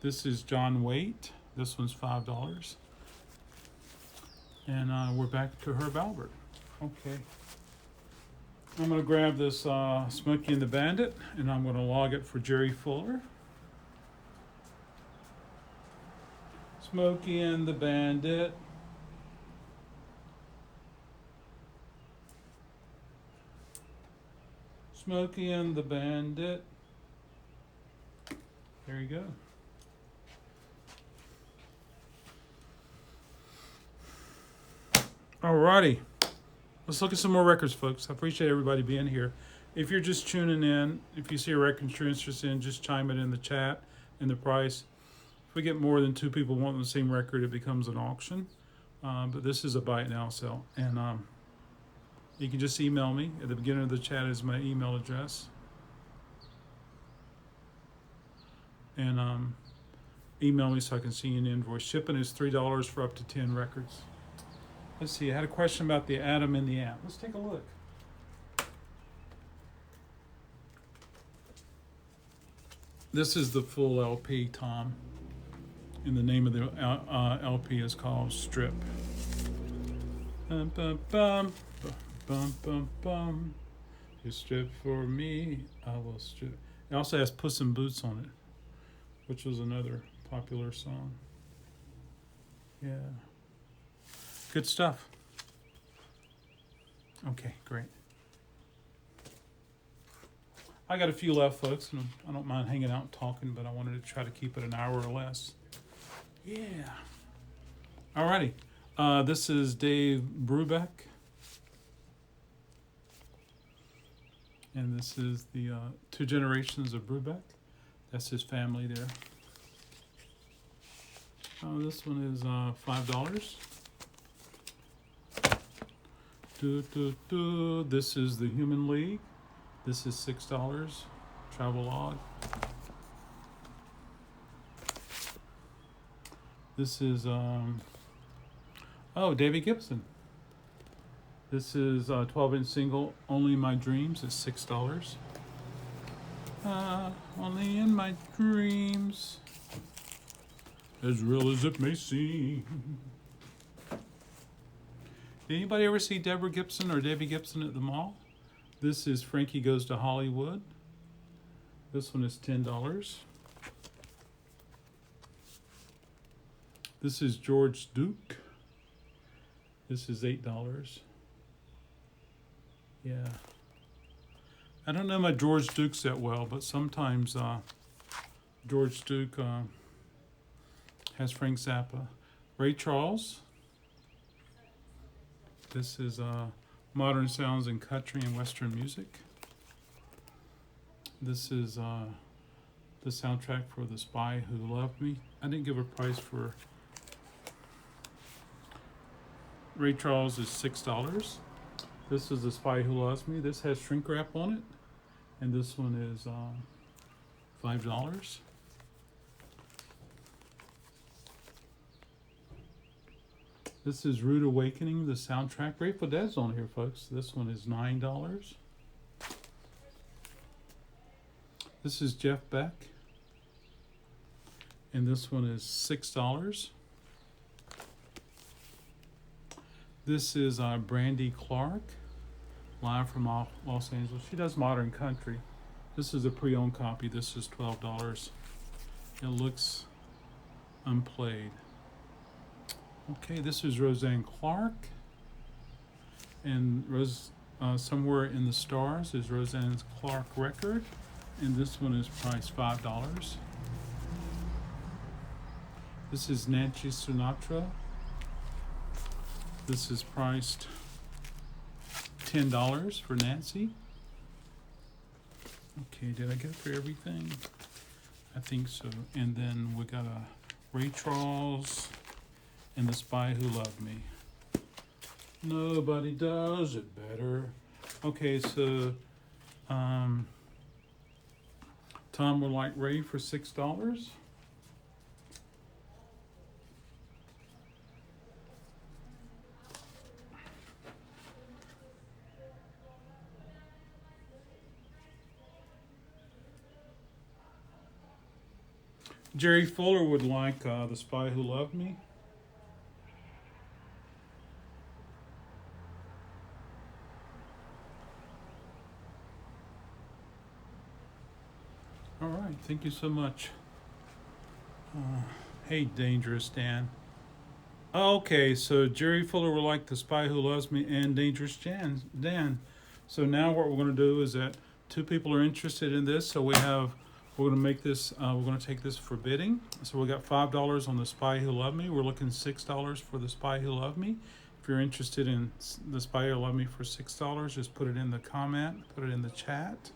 This is John Waite. This one's $5. And we're back to Herb Albert. Okay. I'm going to grab this Smokey and the Bandit, and I'm going to log it for Jerry Fuller. Smokey and the Bandit. Smokey and the Bandit. There you go. Alrighty. Let's look at some more records, folks. I appreciate everybody being here. If you're just tuning in, if you see a record you're interested in, just chime it in the chat and the price. If we get more than 2 people wanting the same record, it becomes an auction. But this is a buy it now sale. And you can just email me. At the beginning of the chat is my email address. And email me so I can see an invoice. Shipping is $3 for up to 10 records. Let's see, I had a question about the atom in the amp. Let's take a look. This is the full LP, Tom. And the name of the LP is called Strip. Bum, bum, bum, bum, bum, bum. You strip for me, I will strip. It also has Puss in Boots on it, which was another popular song. Yeah. Good stuff. Okay, great. I got a few left, folks, and I don't mind hanging out and talking, but I wanted to try to keep it an hour or less. Yeah. Alrighty. This is Dave Brubeck. And this is the 2 generations of Brubeck. That's his family there. This one is $5. This is the Human League. This is $6. Travelogue. This is David Gibson. This is 12-inch single. Only in My Dreams is $6. Only in my dreams, as real as it may seem. Did anybody ever see Deborah Gibson or David Gibson at the mall? This is Frankie Goes to Hollywood. This one is $10. This is George Duke. This is $8. Yeah. I don't know my George Dukes that well, but sometimes George Duke has Frank Zappa. Ray Charles. This is Modern Sounds in Country and Western Music. This is the soundtrack for The Spy Who Loved Me. I didn't give a price for Ray Charles is $6. This is The Spy Who Loves Me. This has shrink wrap on it. And this one is $5. This is Rude Awakening, the soundtrack. Grateful Dead's on here, folks. This one is $9. This is Jeff Beck. And this one is $6. This is Brandy Clark, live from Los Angeles. She does modern country. This is a pre-owned copy. This is $12. It looks unplayed. Okay, this is Roseanne Clark. And Somewhere in the Stars is Roseanne Clark record. And this one is priced $5. This is Nancy Sinatra. This is priced $10 for Nancy. Okay, did I get for everything? I think so. And then we got a Ray Charles and The Spy Who Loved Me. Nobody does it better. Okay, so Tom would like Ray for $6. Jerry Fuller would like The Spy Who Loved Me. Thank you so much. Hey, Dangerous Dan. Okay, so Jerry Fuller will like The Spy Who Loves Me and Dangerous Dan. So now what we're going to do is that two people are interested in this. So we're going to make this, we're going to take this for bidding. So we got $5 on The Spy Who Loved Me. We're looking $6 for The Spy Who Loved Me. If you're interested in The Spy Who Loved Me for $6, just put it in the comment, put it in the chat.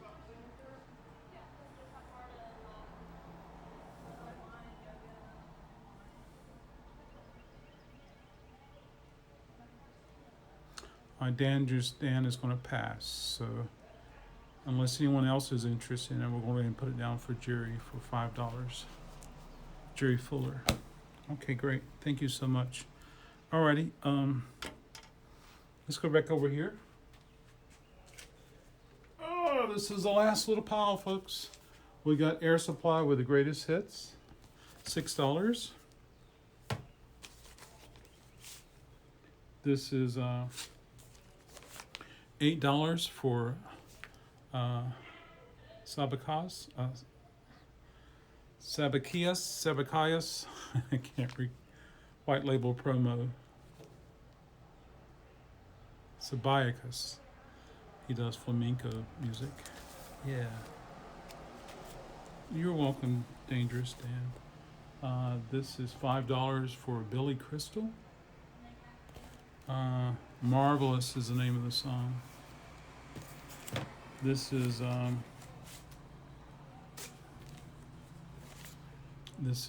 Dan is going to pass. So unless anyone else is interested, and we're going to put it down for Jerry for $5. Jerry Fuller. Okay, great. Thank you so much. Alrighty. Let's go back over here. Oh, this is the last little pile, folks. We got Air Supply with the greatest hits. $6. This is $8 for Sabakias. I can't read. White label promo. Sabakias. He does flamenco music. Yeah. You're welcome, Dangerous Dan. This is $5 for Billy Crystal. Marvelous is the name of the song. This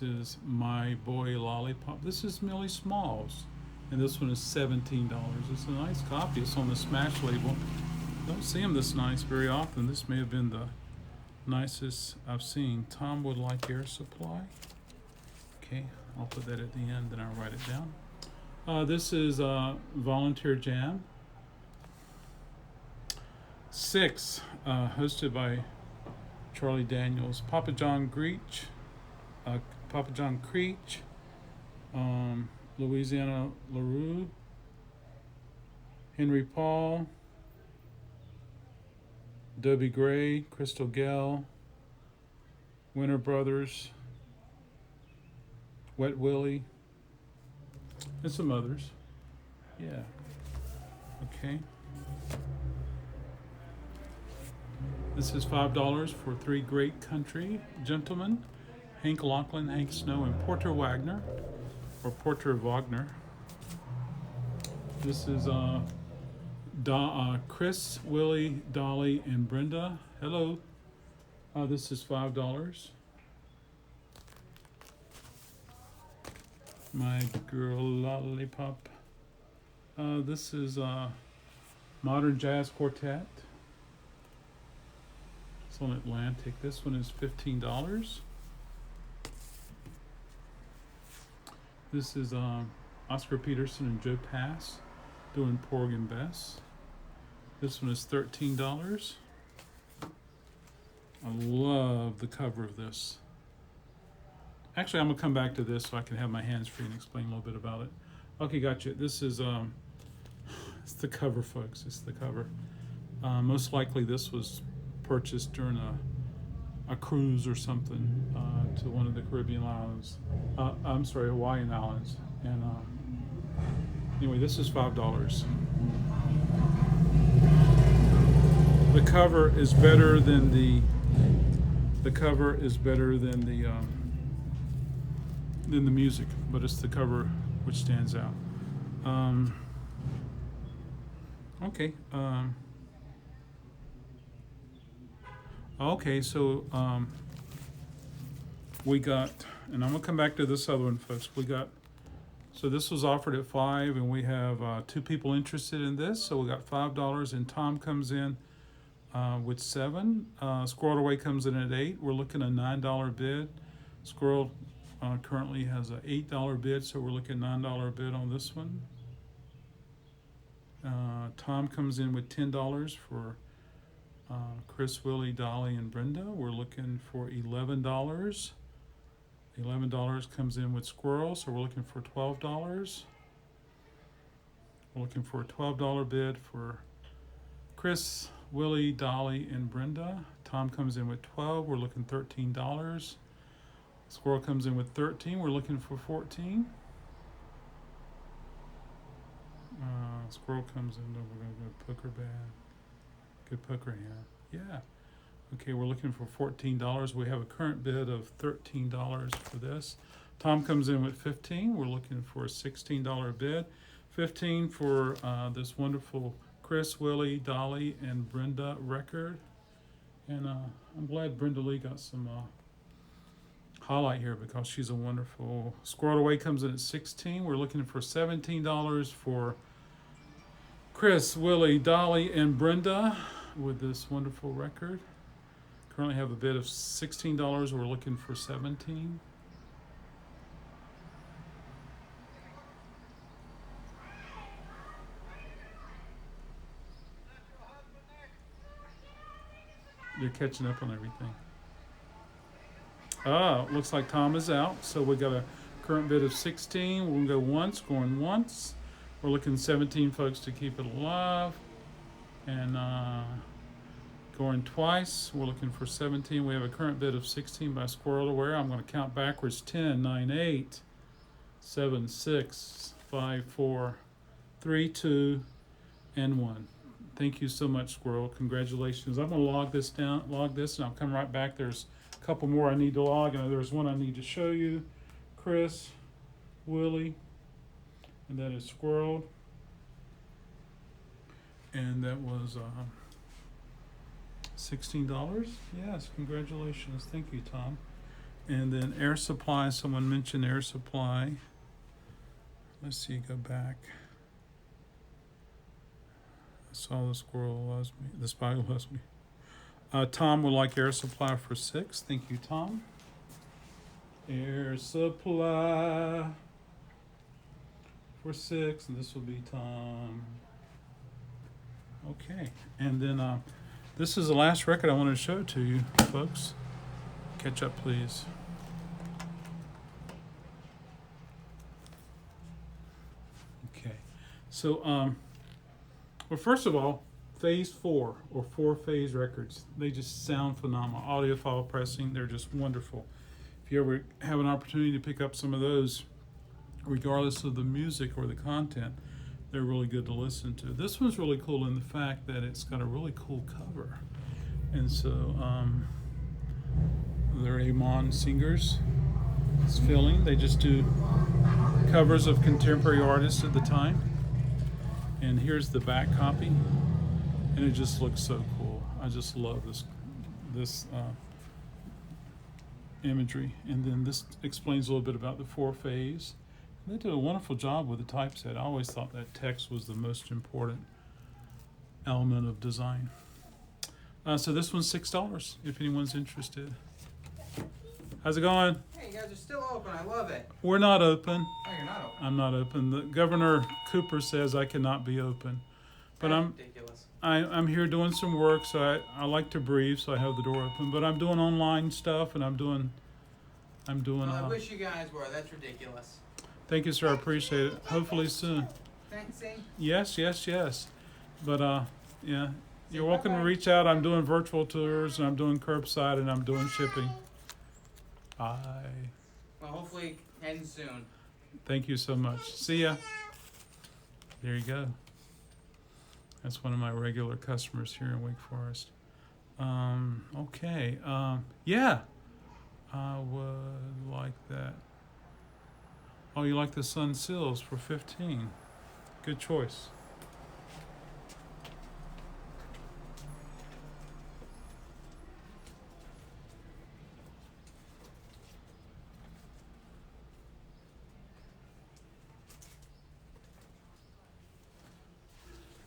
is My Boy Lollipop. This is Millie Smalls, and this one is $17. It's a nice copy. It's on the Smash label. Don't see them this nice very often. This may have been the nicest I've seen. Tom would like Air Supply. Okay, I'll put that at the end, then I'll write it down. This is Volunteer Jam. 6, hosted by Charlie Daniels. Papa John Creech, Louisiana LaRue, Henry Paul, Dobie Gray, Crystal Gale, Winter Brothers, Wet Willie, and some others. Yeah. Okay. This is $5 for 3 great country gentlemen, Hank Lachlan, Hank Snow, and Porter Wagner, or Porter Wagner. This is Chris, Willie, Dolly, and Brenda. Hello. This is $5. My Girl Lollipop. This is Modern Jazz Quartet. It's on Atlantic. This one is $15. This is Oscar Peterson and Joe Pass doing Porg and Bess. This one is $13. I love the cover of this. Actually, I'm gonna come back to this so I can have my hands free and explain a little bit about it. Okay, gotcha. This is it's the cover, folks. It's the cover. Most likely, this was purchased during a cruise or something to one of the Caribbean islands. I'm sorry, Hawaiian islands. And anyway, this is $5. The cover is better than the music, but it's the cover which stands out. Okay. Okay, so we got, and I'm gonna come back to this other one, folks. So this was offered at $5, and we have 2 people interested in this. So we got $5, and Tom comes in with 7. Squirrel Away comes in at 8. We're looking at a $9 bid. Squirrel currently has an $8 bid, so we're looking at $9 bid on this one. Tom comes in with $10 for Chris, Willie, Dolly, and Brenda. We're looking for $11. $11 comes in with Squirrel, so we're looking for $12. We're looking for a $12 bid for Chris, Willie, Dolly, and Brenda. Tom comes in with 12. We're looking $13. Squirrel comes in with 13. We're looking for 14. Squirrel comes in. We're going to go poker bad. Good poker hand. Yeah. Okay, we're looking for $14. We have a current bid of $13 for this. Tom comes in with 15. We're looking for a $16 bid. 15 for this wonderful Chris, Willie, Dolly, and Brenda record. And I'm glad Brenda Lee got some highlight here because she's a wonderful. Squirrel Away comes in at 16. We're looking for $17 for Chris, Willie, Dolly, and Brenda with this wonderful record. Currently have a bid of $16. We're looking for 17. They're catching up on everything. Looks like Tom is out. So we got a current bid of 16. We'll go once, going once. We're looking 17 folks to keep it alive. And going twice, we're looking for 17. We have a current bid of 16 by Squirrel Aware. I'm going to count backwards. 10, 9, 8, 7, 6, 5, 4, 3, 2, and 1. Thank you so much, Squirrel. Congratulations. I'm going to log this, and I'll come right back. There's a couple more I need to log, and there's one I need to show you. Chris, Willie, and that is Squirrel. And that was $16. Yes, congratulations. Thank you, Tom. And then Air Supply. Someone mentioned Air Supply. Let's see, go back. I saw the squirrel loves me. The spider loves me. Tom would like Air Supply for 6. Thank you, Tom. Air Supply for 6, and this will be Tom. Okay, and then this is the last record I wanted to show to you, folks. Catch up, please. Okay, so well, first of all, Phase 4 or 4-phase records, they just sound phenomenal. Audiophile pressing, they're just wonderful. If you ever have an opportunity to pick up some of those, regardless of the music or the content, they're really good to listen to. This one's really cool in the fact that it's got a really cool cover. And so they're Amon singers. It's filling. They just do covers of contemporary artists at the time. And here's the back copy. And it just looks so cool. I just love this imagery. And then this explains a little bit about the 4-phase. They did a wonderful job with the typeset. I always thought that text was the most important element of design. So this one's $6 if anyone's interested. How's it going? Hey, you guys are still open. I love it. We're not open. Oh, you're not open. I'm not open. The Governor Cooper says I cannot be open. But That's ridiculous. I'm here doing some work, so I like to breathe, so I have the door open. But I'm doing online stuff, and I'm doing. Well, I wish you guys were. That's ridiculous. Thank you, sir. I appreciate it. Hopefully soon. Thanks, see? Yes. But yeah, you're welcome to bye-bye. reach out. I'm doing virtual tours, and I'm doing curbside, and I'm doing shipping. Bye. Well, hopefully end soon. Thank you so much. See ya. There you go. That's one of my regular customers here in Wake Forest. Okay. Yeah. I would like that. Oh, you like the Sun Sills for 15. Good choice.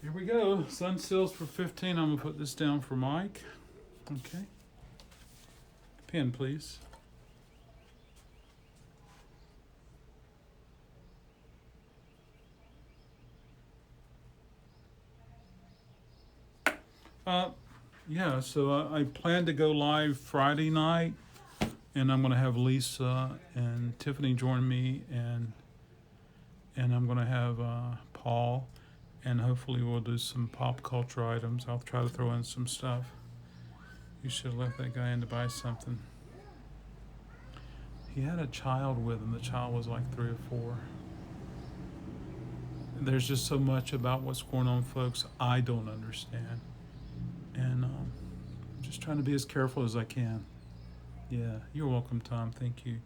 Here we go. Sun Sills for 15. I'm going to put this down for Mike. Okay. Pen, please. Yeah, so I plan to go live Friday night, and I'm going to have Lisa and Tiffany join me, and I'm going to have Paul, and hopefully we'll do some pop culture items. I'll try to throw in some stuff. You should have left that guy in to buy something. He had a child with him. The child was like 3 or 4. There's just so much about what's going on, folks, I don't understand. And I'm just trying to be as careful as I can. Yeah, you're welcome, Tom. Thank you.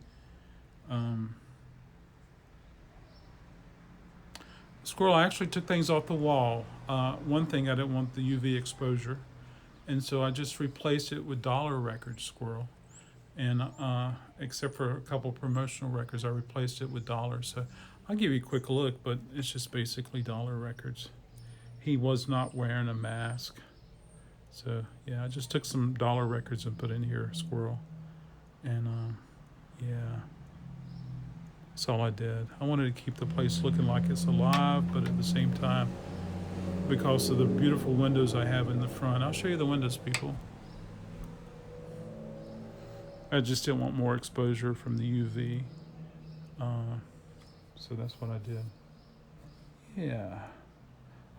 Squirrel, I actually took things off the wall. One thing, I didn't want the UV exposure. And so I just replaced it with dollar records, Squirrel. And except for a couple promotional records, I replaced it with dollars. So I'll give you a quick look, but it's just basically dollar records. He was not wearing a mask. So yeah, I just took some dollar records and put in here, Squirrel. And yeah, that's all I did. I wanted to keep the place looking like it's alive, but at the same time, because of the beautiful windows I have in the front. I'll show you the windows, people. I just didn't want more exposure from the UV. So that's what I did. Yeah.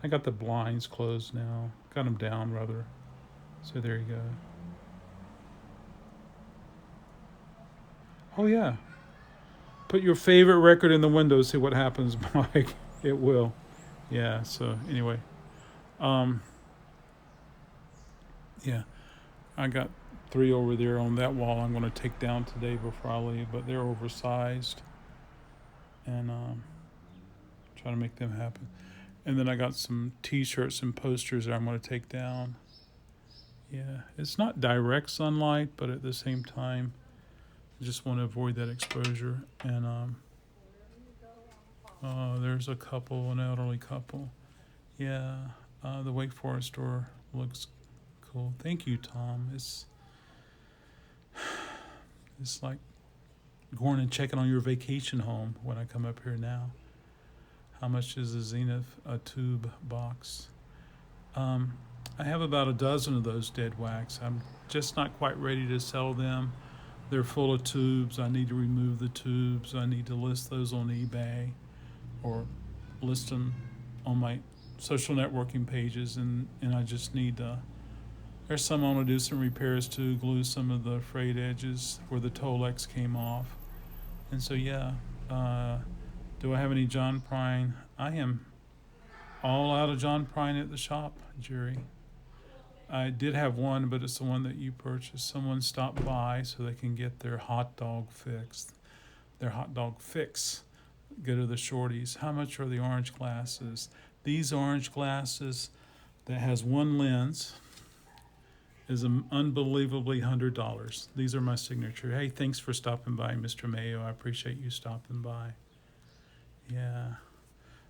I got the blinds closed now. Got them down, rather. So there you go. Oh, yeah. Put your favorite record in the window, see what happens, Mike. It will. Yeah, so anyway. Yeah. I got 3 over there on that wall I'm going to take down today before I leave, but they're oversized. And try to make them happen. And then I got some t-shirts and posters that I'm going to take down. Yeah, it's not direct sunlight, but at the same time, I just want to avoid that exposure. And there's a couple, an elderly couple. Yeah, the Wake Forest store looks cool. Thank you, Tom. It's like going and checking on your vacation home when I come up here now. How much is a Zenith tube box? I have about a dozen of those dead wax. I'm just not quite ready to sell them. They're full of tubes. I need to remove the tubes. I need to list those on eBay or list them on my social networking pages. And I just need there's some I want to do some repairs to, glue some of the frayed edges where the Tolex came off. And so, yeah, do I have any John Prine? I am all out of John Prine at the shop, Jerry. I did have one, but it's the one that you purchased. Someone stopped by so they can get their hot dog fixed. Their hot dog fix. Go to the Shorties. How much are the orange glasses? These orange glasses that has one lens is unbelievably $100. These are my signature. Hey, thanks for stopping by, Mr. Mayo. I appreciate you stopping by. Yeah.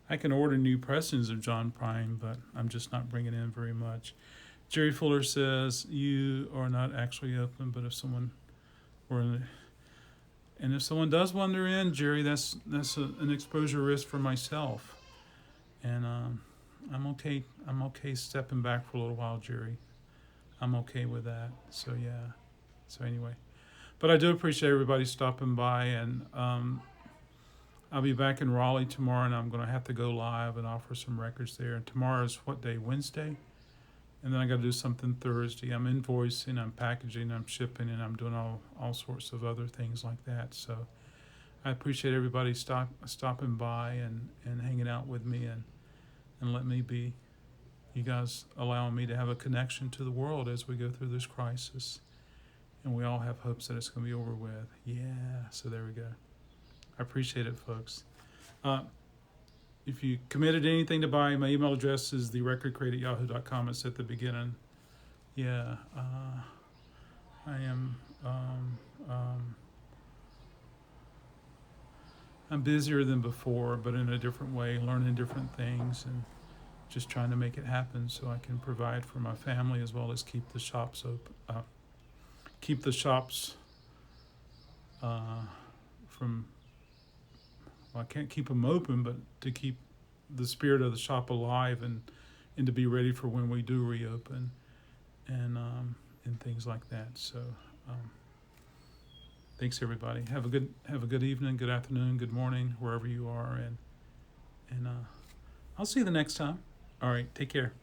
I can order new pressings of John Prine, but I'm just not bringing in very much. Jerry Fuller says, you are not actually open, but if someone were in and if someone does wander in, Jerry, that's an exposure risk for myself. And I'm okay stepping back for a little while, Jerry. I'm okay with that. So, yeah. So, anyway. But I do appreciate everybody stopping by. And I'll be back in Raleigh tomorrow, and I'm going to have to go live and offer some records there. And tomorrow's what day? Wednesday? And then I got to do something Thursday. I'm invoicing, I'm packaging, I'm shipping, and I'm doing all sorts of other things like that. So I appreciate everybody stopping by and hanging out with me and let me be, you guys allowing me to have a connection to the world as we go through this crisis. And we all have hopes that it's going to be over with. Yeah, so there we go. I appreciate it, folks. If you committed anything to buy, my email address is therecordcrate@yahoo.com. It's at the beginning. Yeah, I am. I'm busier than before, but in a different way, learning different things and just trying to make it happen so I can provide for my family as well as keep the shops open. Keep the shops from. Well, I can't keep them open, but to keep the spirit of the shop alive and to be ready for when we do reopen and things like that. So thanks everybody. Have a good evening, good afternoon, good morning, wherever you are, and I'll see you the next time. All right, take care.